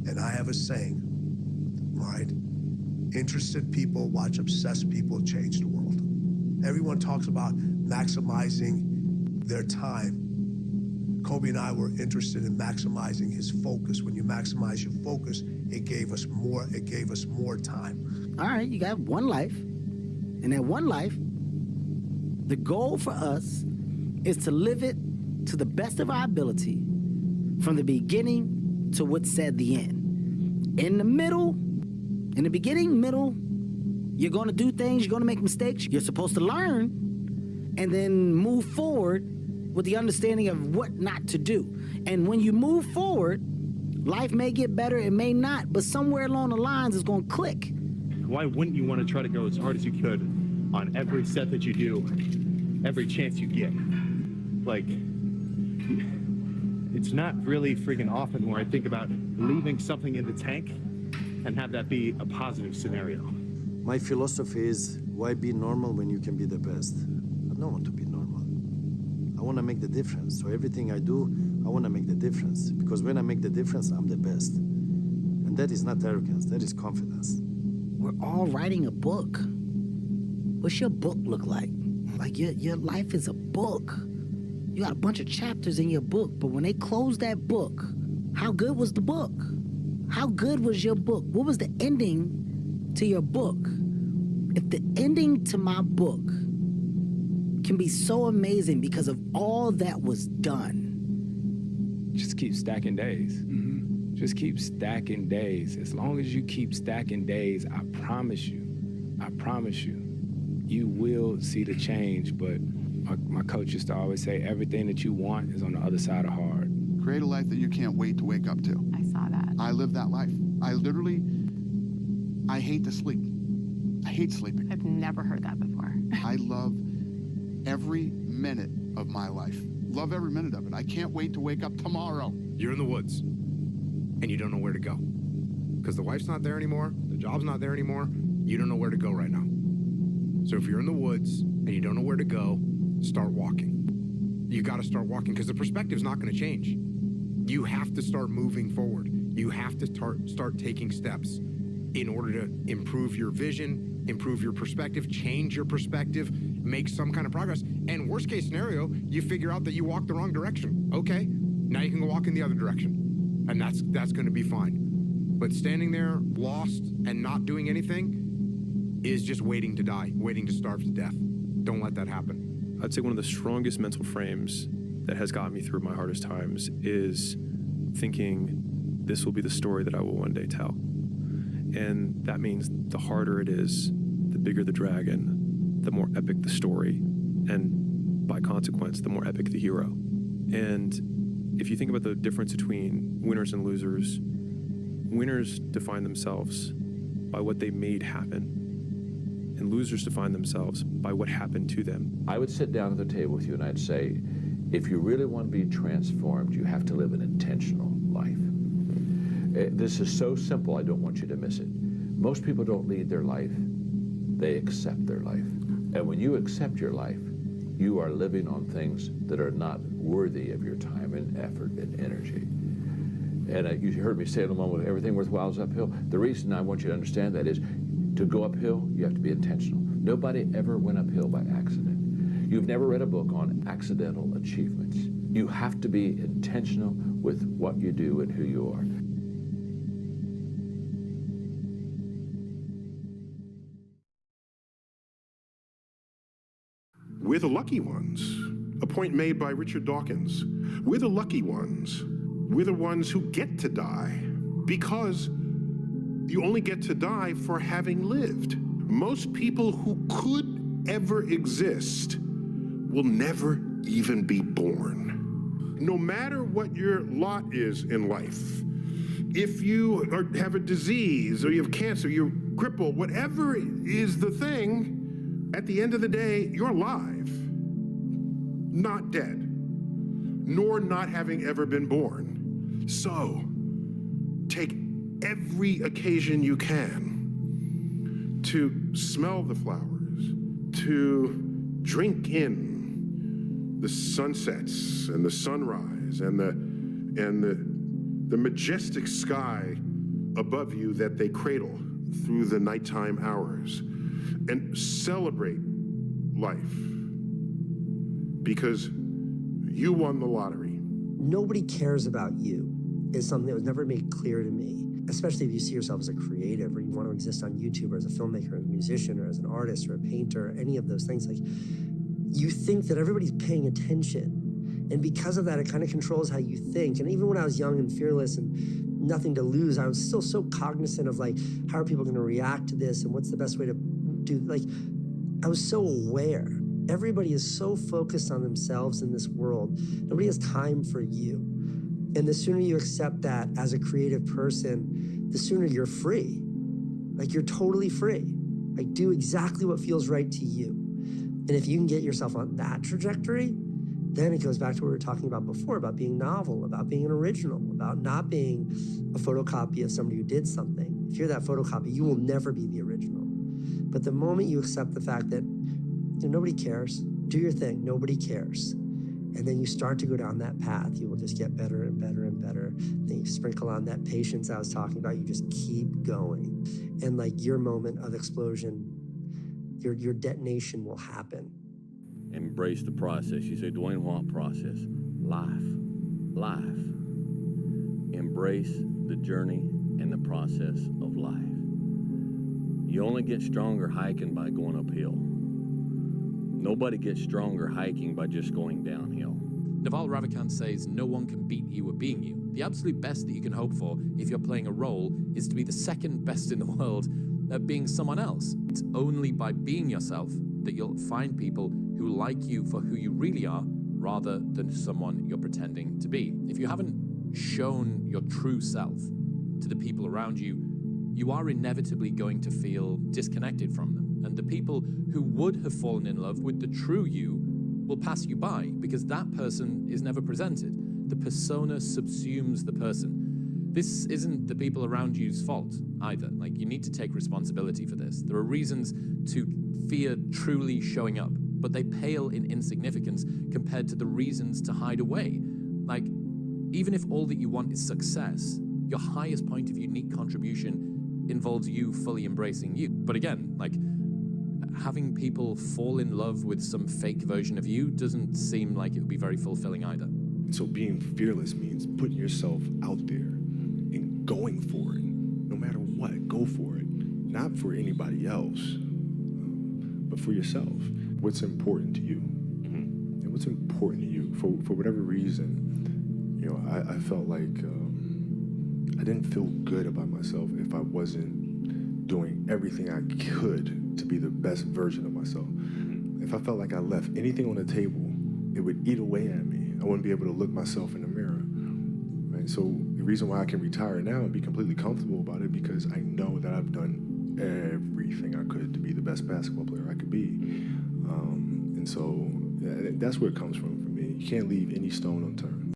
And I have a saying, right? Interested people watch obsessed people change the world. Everyone talks about maximizing their time. Kobe and I were interested in maximizing his focus. When you maximize your focus, it gave us more time. All right, you got one life. And that one life, the goal for us is to live it to the best of our ability from the beginning to what's said the end. In the middle, in the beginning, middle, you're going to do things, you're going to make mistakes, you're supposed to learn, and then move forward with the understanding of what not to do. And when you move forward, life may get better, it may not, but somewhere along the lines it's going to click. Why wouldn't you want to try to go as hard as you could on every set that you do, every chance you get? Like, it's not really freaking often where I think about leaving something in the tank and have that be a positive scenario. My philosophy is, why be normal when you can be the best? I don't want to be normal. I want to make the difference. So everything I do, I want to make the difference. Because when I make the difference, I'm the best. And that is not arrogance, that is confidence. We're all writing a book. What's your book look like? Like your life is a book. You got a bunch of chapters in your book, but when they close that book, how good was the book? How good was your book? What was the ending to your book? If the ending to my book can be so amazing because of all that was done. Just keep stacking days. Mm-hmm. Just keep stacking days. As long as you keep stacking days, I promise you, you will see the change. But my coach used to always say, everything that you want is on the other side of hard. Create a life that you can't wait to wake up to. I saw that. I live that life. I hate to sleep. I hate sleeping. I've never heard that before. I love every minute of my life. Love every minute of it. I can't wait to wake up tomorrow. You're in the woods, and you don't know where to go. Because the wife's not there anymore, the job's not there anymore, you don't know where to go right now. So if you're in the woods and you don't know where to go, start walking. You gotta start walking, because the perspective's not gonna change. You have to start moving forward. You have to start taking steps in order to improve your vision, improve your perspective, change your perspective, make some kind of progress. And worst case scenario, you figure out that you walked the wrong direction. Okay, now you can go walk in the other direction. And that's gonna be fine. But standing there lost and not doing anything is just waiting to die, waiting to starve to death. Don't let that happen. I'd say one of the strongest mental frames that has gotten me through my hardest times is thinking this will be the story that I will one day tell. And that means the harder it is, the bigger the dragon, the more epic the story, and by consequence, the more epic the hero. And if you think about the difference between winners and losers, winners define themselves by what they made happen, and losers define themselves by what happened to them. I would sit down at the table with you and I'd say, if you really want to be transformed, you have to live an intentional life. This is so simple, I don't want you to miss it. Most people don't lead their life, they accept their life. And when you accept your life, you are living on things that are not worthy of your time and effort and energy. And you heard me say in a moment, everything worthwhile is uphill. The reason I want you to understand that is, to go uphill, you have to be intentional. Nobody ever went uphill by accident. You've never read a book on accidental achievements. You have to be intentional with what you do and who you are. We're the lucky ones. A point made by Richard Dawkins. We're the lucky ones. We're the ones who get to die, because you only get to die for having lived. Most people who could ever exist will never even be born. No matter what your lot is in life, if you have a disease, or you have cancer, you're crippled, whatever is the thing, at the end of the day, you're alive, not dead, nor not having ever been born. So, take every occasion you can to smell the flowers, to drink in the sunsets and the sunrise and the majestic sky above you that they cradle through the nighttime hours, and celebrate life because you won the lottery. Nobody cares about you is something that was never made clear to me, especially if you see yourself as a creative or you want to exist on YouTube or as a filmmaker, or as a musician, or as an artist or a painter, or any of those things. Like, you think that everybody's paying attention. And because of that, it kind of controls how you think. And even when I was young and fearless and nothing to lose, I was still so cognizant of, like, how are people going to react to this and what's the best way to do, like, I was so aware. Everybody is so focused on themselves in this world. Nobody has time for you. And the sooner you accept that as a creative person, the sooner you're free. Like, you're totally free. Like, do exactly what feels right to you. And if you can get yourself on that trajectory, then it goes back to what we were talking about before, about being novel, about being an original, about not being a photocopy of somebody who did something. If you're that photocopy, you will never be the original. But the moment you accept the fact that, you know, nobody cares, do your thing, nobody cares. And then you start to go down that path, you will just get better and better and better. Then you sprinkle on that patience I was talking about, you just keep going. And like your moment of explosion, your detonation will happen. Embrace the process. You say, Dwayne, what process? Life. Embrace the journey and the process of life. You only get stronger hiking by going uphill. Nobody gets stronger hiking by just going downhill. Naval Ravikant says no one can beat you at being you. The absolute best that you can hope for if you're playing a role is to be the second best in the world at being someone else. It's only by being yourself that you'll find people who like you for who you really are rather than someone you're pretending to be. If you haven't shown your true self to the people around you, you are inevitably going to feel disconnected from them. And the people who would have fallen in love with the true you will pass you by because that person is never presented. The persona subsumes the person. This isn't the people around you's fault either. Like, you need to take responsibility for this. There are reasons to fear truly showing up, but they pale in insignificance compared to the reasons to hide away. Like, even if all that you want is success, your highest point of unique contribution involves you fully embracing you. But again, like, having people fall in love with some fake version of you doesn't seem like it would be very fulfilling either. So being fearless means putting yourself out there and going for it. No matter what, go for it. Not for anybody else, but for yourself. What's important to you? And what's important to you? For whatever reason, you know, I felt like I didn't feel good about myself if I wasn't doing everything I could to be the best version of myself. If I felt like I left anything on the table, it would eat away at me. I wouldn't be able to look myself in the mirror. Right? So the reason why I can retire now and be completely comfortable about it, because I know that I've done everything I could to be the best basketball player I could be. And so that's where it comes from for me. You can't leave any stone unturned.